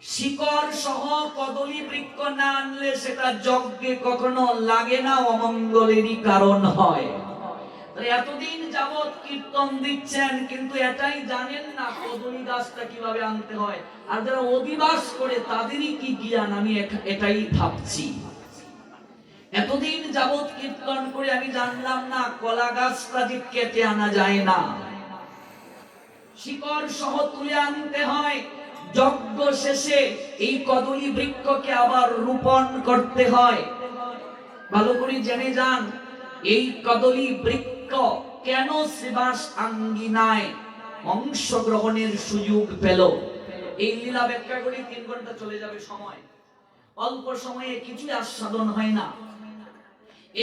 শিকড় সহ কদলী বৃক্ষ না আনলে সেটা যজ্ঞে কখনো লাগে না, অমঙ্গলেরই কারণ হয়। এতদিন যাবৎ কীর্তন দিচ্ছেন, কিন্তু এটাই জানেন না কদলী গাছটা কিভাবে আনতে হয়। আর যারা অধিবাস করে তাদেরই কি জ্ঞান, আমি এটাই ভাবছি। এতদিন যাবৎ কীর্তন করে আমি জানলাম না কলা গাছটা যে কেটে আনা যায় না, শিকড় সহ তুলে আনতে হয়। যজ্ঞ শেষে এই কদলী বৃক্ষকে আবার রোপণ করতে হয়। ভালো করে জেনে যান এই কদলী বৃক্ষ কেন শ্রীবাস আঙ্গিনায় অংশগ্রহণের সুযোগ পেল। এই লীলা ব্যাখ্যা করে 3 ঘন্টা চলে যাবে সময়। অল্প সময়ে কিছুই আস্বাদন হয় না।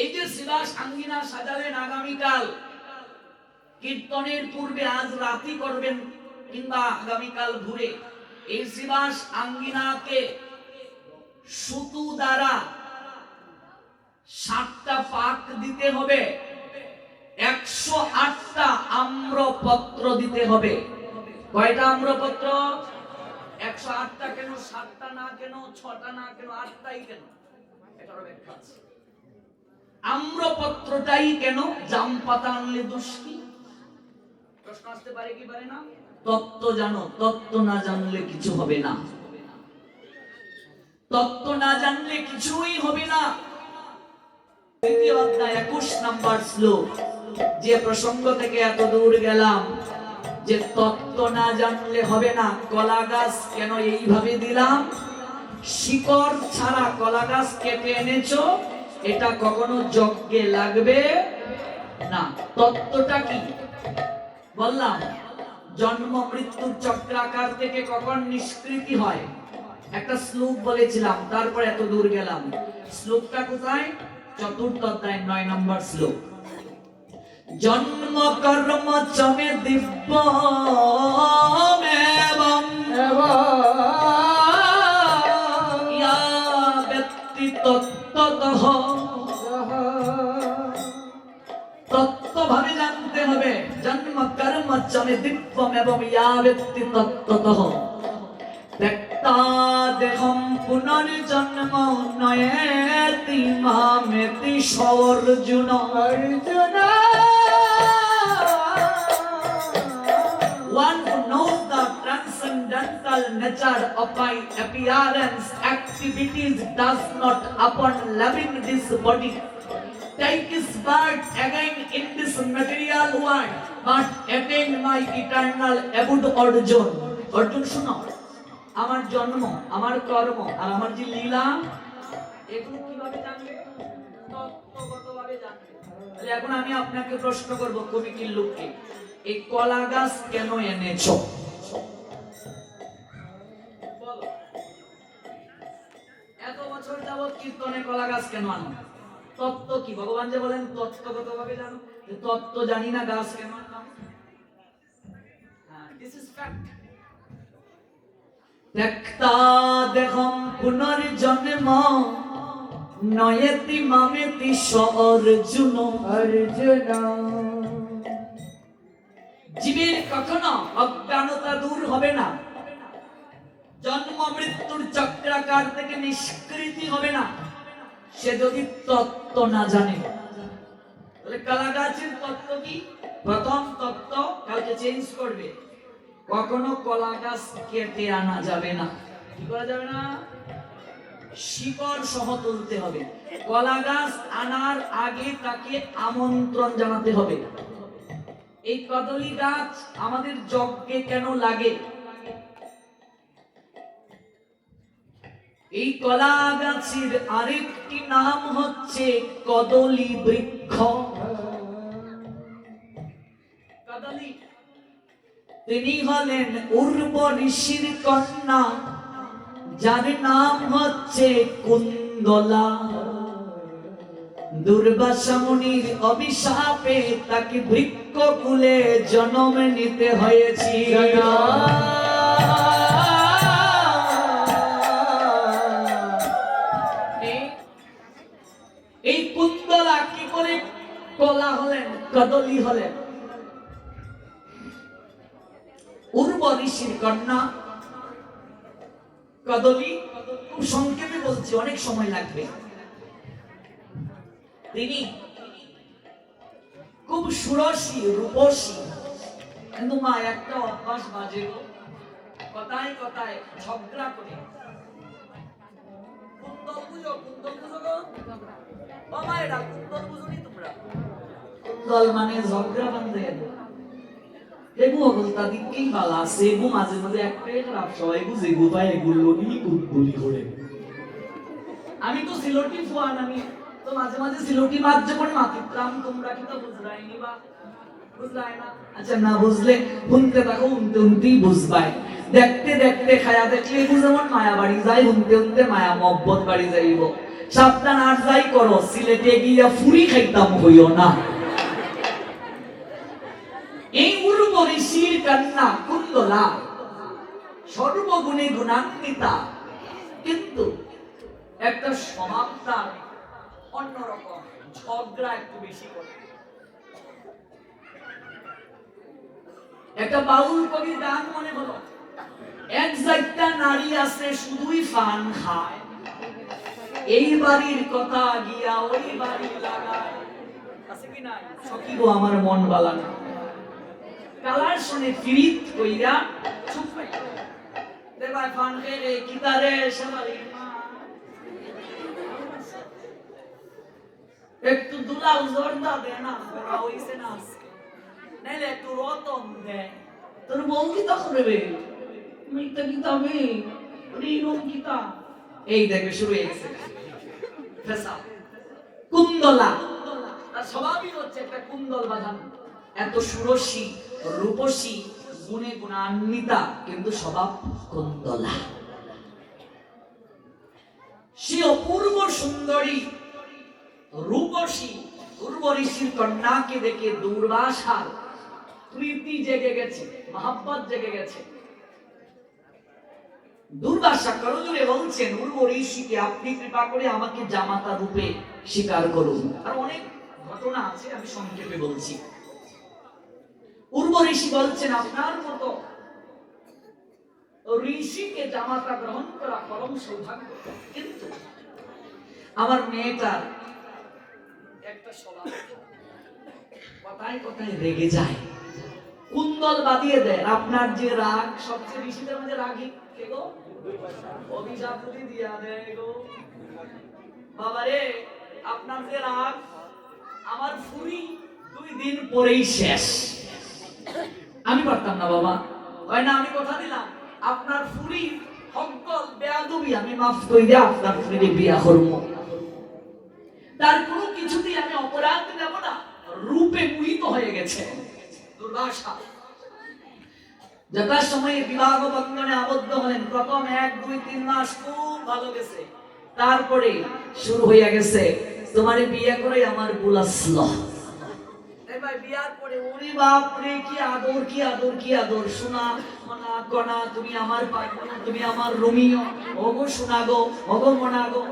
এই যে শ্রীবাস আঙ্গিনা সাজালেন, আগামীকাল কীর্তনের পূর্বে আজ রাতি করবেন কিংবা আগামীকাল ভোরে, এই শ্রীবাস আঙ্গিনাকে সুতো দ্বারা 7টা পাক দিতে হবে, 108টা আম্রপত্র দিতে হবে। কয়টা আম্রপত্র? 108টা। কেন 7টা না, কেন 6টা না, কেন 8টাই কেন? এটার ব্যাখ্যা আছে। আম্রপত্রটাই কেন? জাম পাতা আনলে দোষ কি? প্রশ্ন আসতে পারে কি পারে না? তত্ত্ব জানো, তত্ত্ব না জানলে কিছু হবে না। তত্ত্ব না জানলে কিছুই হবে না। দ্বিতীয় অধ্যায় 21 নম্বর শ্লোক, যে প্রসঙ্গ থেকে এত দূর গেলাম, যে তত্ত্ব না জানলে হবে না। কলা গাছ কেন এইভাবে দিলাম? শিকড় ছাড়া কলা গাছ কেটে এনেছো, এটা কখনো যজ্ঞে লাগবে না। তত্ত্বটা কি বললাম? জন্ম মৃত্যুর চক্রাকার থেকে কখন নিষ্কৃতি হয়, একটা শ্লোক বলেছিলাম, তারপর এত দূর গেলাম। শ্লোকটা কোথায়? 4th অধ্যায় 9 নম্বর শ্লোক। জন্ম কর্ম চমে দিব্য এবং ইয়া ব্যক্তি তত্ত্বতঃ, তত্ত্বভাবে জানতে হবে। জন্ম কর্ম চমে দিব্য এবং ইয়া ব্যক্তি তত্ত্বতঃ ত্যক্তা দেহম পুনর্জন্ম নয়েতি মামেতি Arjun. One who knows the transcendental nature of my appearance activities does not, upon loving this body, take his birth again in this material world, but attain my eternal abode Arjun. Arjun শুনো, আমার জন্ম, আমার কর্ম আর আমার যে লীলা, এগুলো কিভাবে জানবে? তত্ত্বগতভাবে জানবে। তাহলে এখন আমি আপনাকে প্রশ্ন করব, কমিটির লোককে, এই কলা গাছ কেন এনেছো? বলো। এত বছর যাবত কীর্তনে কলা গাছ কেন আনো? তত্ত্ব কি? ভগবান যে বলেন তত্ত্বগতভাবে জানো, তত্ত্ব জানি না, গাছ কেন আনলাম? This is fact. ত্যক্তা দেহম পুনর্জন্ম নয়েতি মামেতি অর্জুন। জীবের কখনো অজ্ঞানতা দূর হবে না, জন্ম মৃত্যুর চক্রাকার থেকে নিষ্কৃতি হবে না, সে যদি তত্ত্ব না জানে। তাহলে কলা গাছের তত্ত্ব কি? প্রথম তত্ত্ব, কাউকে চেঞ্জ করবে, কখনো কলা গাছ কেটে আনা যাবে না। কি করা যাবে না? শিকড় সহ তুলতে হবে। কলা গাছ আনার আগে তাকে আমন্ত্রণ জানাতে হবে। এই কদলী গাছ আমাদের যজ্ঞে কেন লাগে? এই কলা গাছের আরেকটি নাম হচ্ছে কদলী বৃক্ষ। কদলী, তিনি হলেন উর্ব ঋষির কন্যা, যার নাম হচ্ছে কুন্দলা। দুর্বাসা মুনির অভিশাপে তাকে বৃক্ষকুলে জন্ম নিতে হয়েছিল। এই কুন্দলা কি করে কলা হলেন, কদলী হলেন? উর্ব ঋষির কন্যা, কদলী, খুব সংক্ষেপে বলছি, অনেক সময় লাগবে। তিনি খুব সুরসী রূপসী, কিন্তু মা একটা অভ্যাস বাজে গো, কথায় কথায় ঝগড়া করে। কুন্দল বুঝো, কুন্দল বুঝো গো বাবা, এটা কুন্দল বুঝোনি তোমরা? কুন্দল মানে ঝগড়া বান্ধে। এগু অবস্থা দিকেই বালা আছে, এগু মাঝে মাঝে একটাই খারাপ সবাই বুঝে গু পায়, এগুলো নিয়ে কুন্দলি করে। আমি তো সিলোটি ফুয়ান, আমি তো মাঝে মাঝে সিলোটি মাছ যখন মাতিতাম, তোমরা কি তো বুঝরাইনি বা বুঝলাই না? আচ্ছা না বুঝলে শুনতে থাকো, শুনতে শুনতেই বুঝবাই। দেখতে দেখতে খায়া দেখলে এগু যেমন মায়া বাড়ি যায়, শুনতে শুনতে মায়া মহব্বত বাড়ি যাইব। সাবধান আর যাই করো, সিলেটে গিয়া ফুরি খাইতাম হইও না। এই উর্ব ঋষির কন্যা কুন্দলা সর্বগুণে গুণান্বিতা, কিন্তু একটা স্বভাবটা অন্যরকম, ঝগড়া একটু বেশি করে। একটা বাউল কবির গান মনে হলো, এক জায়গা নারী আছে শুধুই ফান খায়, এই বাড়ির কথা গিয়া ওই বাড়ি লাগায়। আছে কি নাই? সখী গো আমার মন বালা না, কালার শুনে ফিরিত কইরা চুপ পাই দেবাই ফান খেলে কিতারে সবাই মা একটু দুলাল জর্দা দে না, ওরা হইছে না আজকে, নাইলে একটু রতন দে। তোর বউ কি তা করবে? মিটা কি তবে রিরম কি তা? এই দেখবে শুরু হয়ে গেছে ফেসা। কুন্দলা তার স্বভাবই হচ্ছে একটা কুন্দল বাঁধানো, এত সুরসী রূপসী গুণে গুণান্বিতা, কিন্তু স্বভাব কুন্দলা। সে অপূর্ব সুন্দরী রূপসী পূর্ব ঋষির কন্যাকে দেখে দুর্বাসার প্রীতি জেগে গেছে, মহাব্বত জেগে গেছে। দুর্বাসা করজোড়ে বলছেন, পূর্ব ঋষিকে আপনি কৃপা করে আমাকে জামাতা রূপে স্বীকার করুন। আর অনেক ঘটনা আছে, আমি সংক্ষেপে বলছি। পূর্ব ঋষি বলছেন, আপনার মতো ঋষিকে জামাতা গ্রহণ করা পরম সৌভাগ্য, কিন্তু আমার মেয়েটার একটা স্বভাব, কথায় কথায় রেগে যায়, কুন্দল বাঁধিয়ে দেয়। আপনার যে রাগ, সবচেয়ে ঋষিদের মধ্যে রাগী কে গো? অভিশাপ দিয়া দেয় গো বাবারে, আপনার যে রাগ, আমার ফুরি 2 দিন পরেই শেষ। আমি পারতাম না বাবা, হয় না, আমি কথা দিলাম আপনার ফুরি হকল বেয়াদবি আমি মাফ কইরা আপনার ফুরি বিয়া করব। তার কোনো কিছুতেই আমি অপরাধ দেব না, রূপে মোহিত হয়ে গেছে দুর্বাসা। যথা সময়ে বিবাহ বন্ধনে আবদ্ধ হলেন, প্রথম 1, 2, 3 মাস খুব ভালো গেছে, তারপরে শুরু হয়ে গেছে, তোমার বিয়ে করে আমার ভুল আসলো। এবার বিয়ার পরে ওরে বাপ রে, কি আদর কি আদর কি আদর, শোনা মনা কনা, তুমি আমার পাগনা, তুমি আমার রোমিও, ওগো শোনা গো, ওগো মনা গো।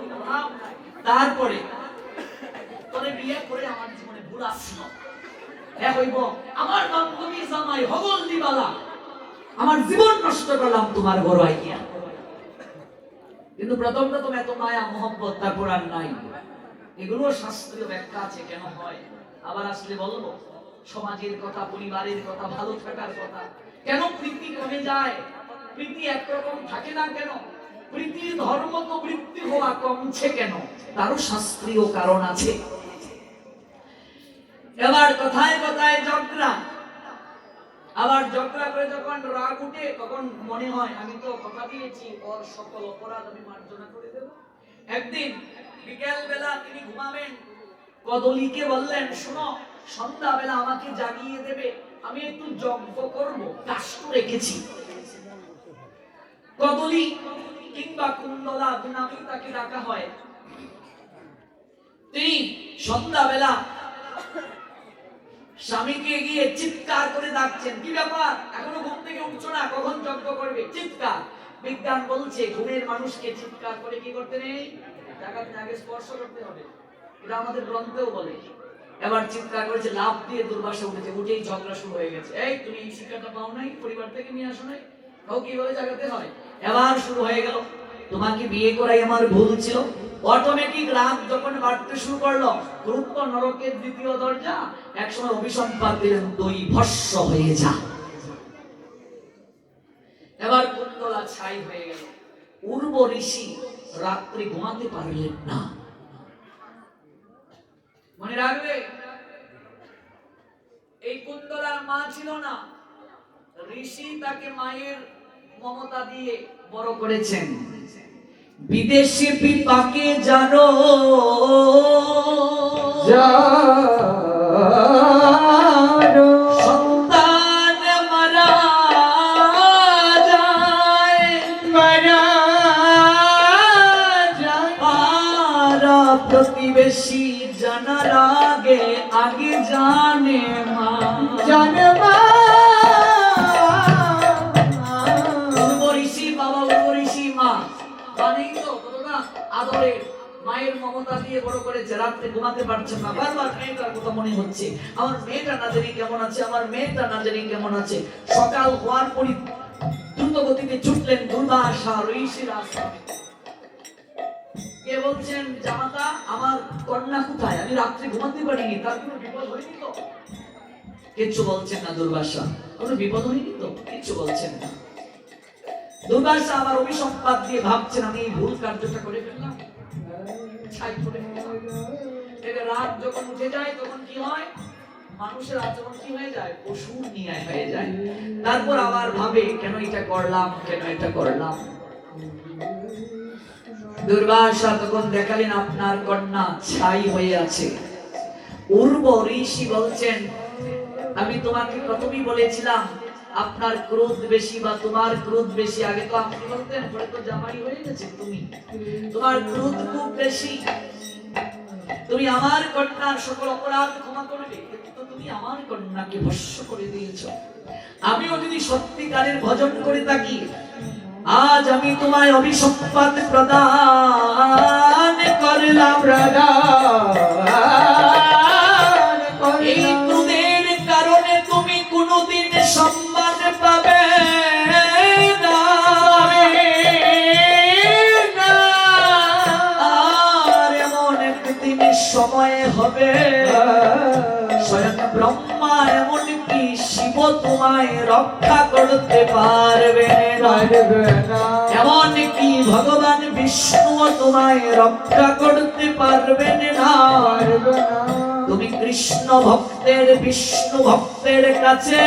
তারপরে তোরে বিয়ে করে আমার জীবনে ভুল আসলো, হ্যাঁ হইব আমার বান্ধবী জামাই হগল দিবালা, আমার জীবন নষ্ট করলাম তোমার ঘর আইয়া। কিন্তু প্রথমটা তো এত মায়া মোহব্বত, তারপর আর নাই। এগুলো শাস্ত্রীয় ব্যাখ্যা আছে কেন হয়, আবার আসলে বলবো। সমাজের কথা, পরিবারের কথা, ভালো থাকার কথা। কেন প্রীতি কমে যায়? প্রীতি একরকম থাকে না কেন? প্রীতির ধর্ম তো বৃত্তি হওয়া কমছে কেন? তারও শাস্ত্রীয় কারণ আছে। এবার কথায় কথায় ঝগড়া, আবার ঝগড়া করে যখন রাগ উঠে, তখন মনে হয় আমি তো কথা দিয়েছি, ওর সকল অপরাধ আমি মার্জনা করে দেব। একদিন বিকেল বেলা তিনি ঘুমাবেন, কদলীকে বললেন, শোনো, সন্ধ্যা বেলা আমাকে জাগিয়ে দেবে, আমি একটু যজ্ঞ করব, কাষ্ট রেখেছি। কদলী কিংবা কুন্দলা নামে তাকে ডাকা হয়। তিনি সন্ধ্যা বেলা স্বামীকে গিয়ে চিৎকার করে ডাকছেন, কি ব্যাপার, এখনো ঘুম থেকে উঠছো না, কখন যজ্ঞ করবে? চিৎকার। বিজ্ঞান বলছে ঘুমের মানুষকে চিৎকার করে কি করতে নেই, ডাকাতে আগে স্পর্শ করতে হবে, এটা আমাদের গ্রন্থেও বলে। এবার চিৎকার করেছে, লাফ দিয়ে দুর্বাসা উঠেছে, উঠেই ঝগড়া শুরু হয়ে গেছে। এই তুমি এই শিক্ষাটা পাও নাই, পরিবার থেকে নিয়ে আসো নাই, কাউ কিভাবে জাগাতে হয়? এবার শুরু হয়ে গেল তোমাকে বিয়ে করাই আমার ভুল ছিল। অটোমেটিক রাগ যখন বাড়তে শুরু করলো, ক্রোধ তো নরকের দ্বিতীয় দরজা, একসময় অভিসম্পাত দিলেন, তুই ভস্ম হয়ে যা। এবার কুণ্ডলা ছাই হয়ে গেল। উর্ব ঋষি রাত্রি ঘুমাতে পারলেন না। মনে রাখবে, এই কুণ্ডলার মা ছিল না, ঋষি তাকে মায়ের মমতা দিয়ে বড় করেছেন। বিদেশে বিপাকে জানো সন্তান মারা যায়, পাড়া প্রতিবেশী জানার আগে আগে জানে মা, জানে মা। আদরে মায়ের মমতা দিয়ে বড় করেছে, রাত্রে ঘুমাতে পারছেন না, বারবার মেয়েটার কথা মনে হচ্ছে, আমার মেয়েটা না জানি কেমন আছে, আমার মেয়েটা না জানি কেমন আছে। সকাল হওয়ার পরই দ্রুত গতিতে ছুটলেন দুর্বাসা ঋষির আশ্রমে। কে বলছেন, জামাতা আমার কন্যা কোথায়, আমি রাত্রে ঘুমাতে পারিনি, তার কোনো বিপদ হয়নি তো? কিচ্ছু বলছেন না দুর্বাসা, কোনো বিপদ হয়নি তো? কিচ্ছু বলছেন না। দুর্বাসা আবার অভিসম্পাত দিয়ে ভাবছেন, আমি এই ভুল কার্যটা করে ফেললাম, ছাই করে ফেললাম। এবার রাত যখন উঠে যায় তখন কি হয়, মানুষের আচরণ কি হয়ে যায়, পশুর নিয়ে হয়ে যায়। তারপর আবার ভাবে, কেন এটা করলাম, কেন এটা করলাম। দুর্বাসা তখন দেখালেন আপনার কন্যা ছাই হয়ে আছে। উর্ব ঋষি বলছেন, আমি তোমাকে প্রথমেই বলেছিলাম আপনার ক্রোধ বেশি বা তোমার ক্রোধ বেশি, আগে তো আপনি বলতেন, পরে তো জামাই হয়ে গেছে তুমি, তোমার ক্রোধ খুব বেশি, তুমি আমার কন্যার সকল অপরাধ ক্ষমা করবে, কিন্তু তুমি আমার কন্যাকে ভস্ম করে দিয়েছো। আমিও যদি সত্যিকারের ভজন করে থাকি, আজ আমি তোমায় অভিসম্পাত প্রদান করলাম। এই ক্রোধের কারণে তুমি কোনোদিন সম্মান পাবে না, আর এমন একদিন সময় হবে স্বয়ং ব্রহ্মা এমনকি শিব তোমায় রক্ষা করতে পারবে না, এমনকি ভগবান বিষ্ণু তোমায় রক্ষা করতে পারবেন না। তুমি কৃষ্ণ ভক্তের বিষ্ণু ভক্তের কাছে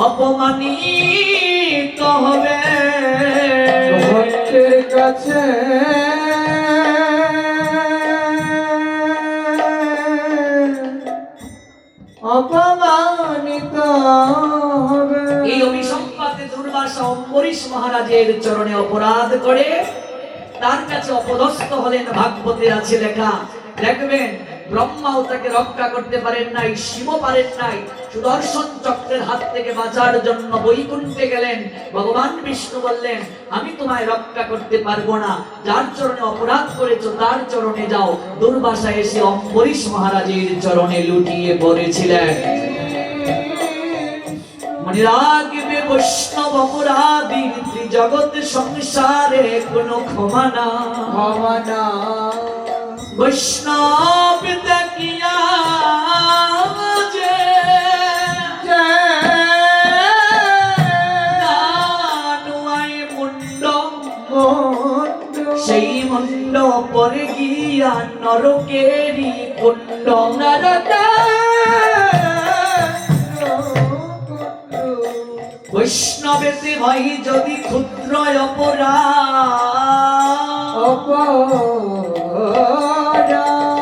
অপমানিত হবে, ভক্তের কাছে অপমানিত হবে। এই অভিসম্পাতে দুর্বাসা অম্বরীশ মহারাজের চরণে অপরাধ করে তার কাছে অপদস্থ হলেন। ভাগবতে আছে লেখা, দেখবেন ব্রহ্মাও তাকে রক্ষা করতে পারেন নাই, শিব পারেন নাই। সুদর্শন চক্রের হাত থেকে বাঁচার জন্য বৈকুণ্ঠে গেলেন। ভগবান বিষ্ণু বললেন, আমি তোমায় রক্ষা করতে পারবো না, যার চরণে অপরাধ করেছো তার চরণে যাও। দুর্বাসা এসে অম্বরীশ মহারাজের চরণে লুটিয়ে পড়েছিলেন। মনে রাখবে, বৈষ্ণব অপরাধীর ত্রিজগৎ সংসারে কোনো ক্ষমা না, ক্ষমা না। বৈষ্ণব দেখিয়া যে নানুয়ায় মুন্ড, সেই মুন্ড পরে গিয়া নরকেরই কুণ্ড। বৈষ্ণবেতে ভাই যদি ক্ষুদ্র অপরাধ,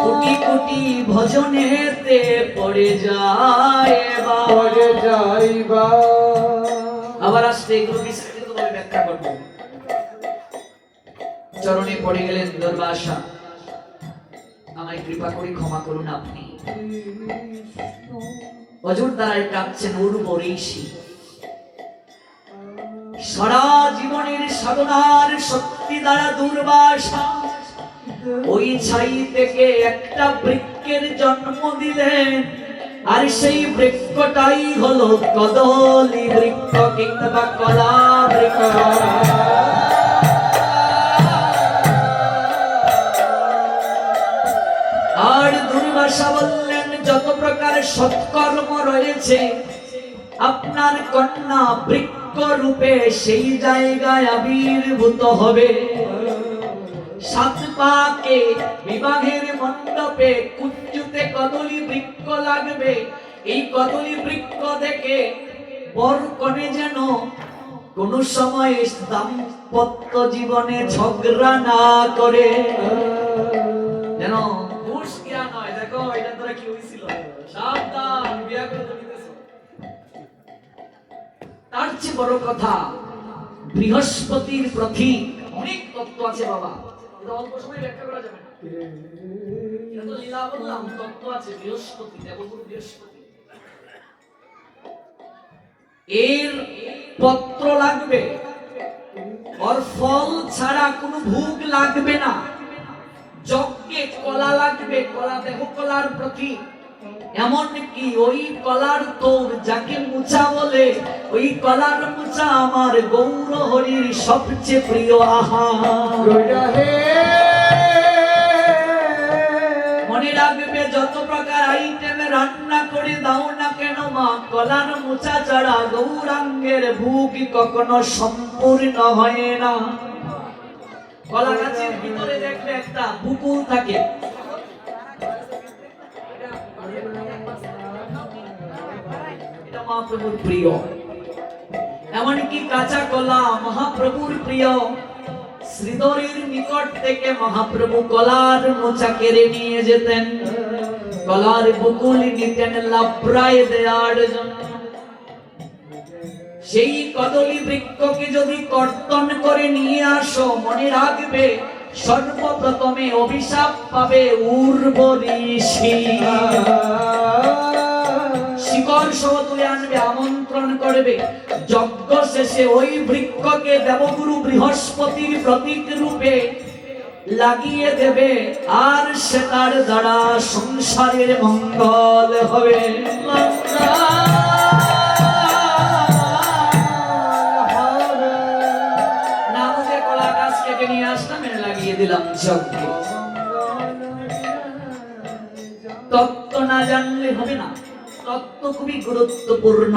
কোটি কোটি ভজনেতে পড়ে যায়, আবার আসতে এগুলো বিস্তারিতভাবে ব্যাখ্যা করব। চরণে পড়ে গেলেন দুর্বাসা, আমায় কৃপা করে ক্ষমা করুন আপনি। অজুর দ্বারায় কাঁদছেন উর্ব ঋষি। সারা জীবনের সাধনার শক্তি দ্বারা দুর্বাসা ওই ছাই থেকে একটা বৃক্ষের জন্ম দিলেন, আর সেই বৃক্ষটাই হলো কদলী বৃক্ষ কিংবা কলা বৃক্ষ। মনসা বললেন যত প্রকার সৎকর্ম রয়েছে আপনার কন্যা বৃক্ষ রূপে সেই জায়গায় আবির্ভূত হবে। সাত পাকে বিবাহের মণ্ডপে কুঞ্জুতে কদলী বৃক্ষ লাগবে। এই কদলী বৃক্ষ দেখে বর কনে যেন কোন সময় দাম্পত্য জীবনে ঝগড়া না করে, যেন ঘুষ জ্ঞান হয়। দেখো এটা তোরা কি হয়েছিল, সাবধান বিয়া করে জমিতেছ। তার চেয়ে বড় কথা বৃহস্পতির প্রতীক অনেক তত্ত্ব আছে বাবা, এটা অল্প সময় ব্যাখ্যা করা যাবে না। এটা তো লীলা বললাম, তত্ত্ব আছে। বৃহস্পতি, দেবগুরু বৃহস্পতি, এর পত্র লাগবে, ওর ফল ছাড়া কোনো ভোগ লাগবে না। যজ্ঞে কলা লাগবে, কলা দেহ কলার প্রতীক। এমনকি ওই কলার তোর যাকে মুচা বলে, ওই কলার মুচা আমার গৌর হরির সবচেয়ে প্রিয় আহার। মনে রাখবে যত প্রকার আইটেম রান্না করে দাও না কেন মা, কলার মোচা ছাড়া গৌরাঙ্গের ভোগ কখনো সম্পূর্ণ হয় না। কলা গাছের ভিতরে দেখবে একটা বুকুল থাকে, এটা মহাপ্রভুর প্রিয়। এমনকি কাঁচা কলা মহাপ্রভুর প্রিয়। শ্রীধরের নিকট থেকে মহাপ্রভু কলার মোচা কেড়ে নিয়ে যেতেন, কলার বকুল নিতেন লাভরায় দেওয়ার জন্য। সেই কদলী বৃক্ষকে যদি কর্তন করে নিয়ে আসো, মনে রাখবে সর্বপ্রথমে অভিশাপ পাবে উর্বরীষি। শিকড় সহ তুলে আনবে, আমন্ত্রণ করবে। যজ্ঞ শেষে ওই বৃক্ষকে দেবগুরু বৃহস্পতির প্রতীক রূপে লাগিয়ে দেবে, আর সে তার দ্বারা সংসারের মঙ্গল হবে। না বুঝে কলা গাছ কেটে নিয়ে আসলাম, এনে লাগিয়ে দিলাম যজ্ঞে। তত্ত্ব না জানলে হবে না, তত্ত্ব খুবই গুরুত্বপূর্ণ।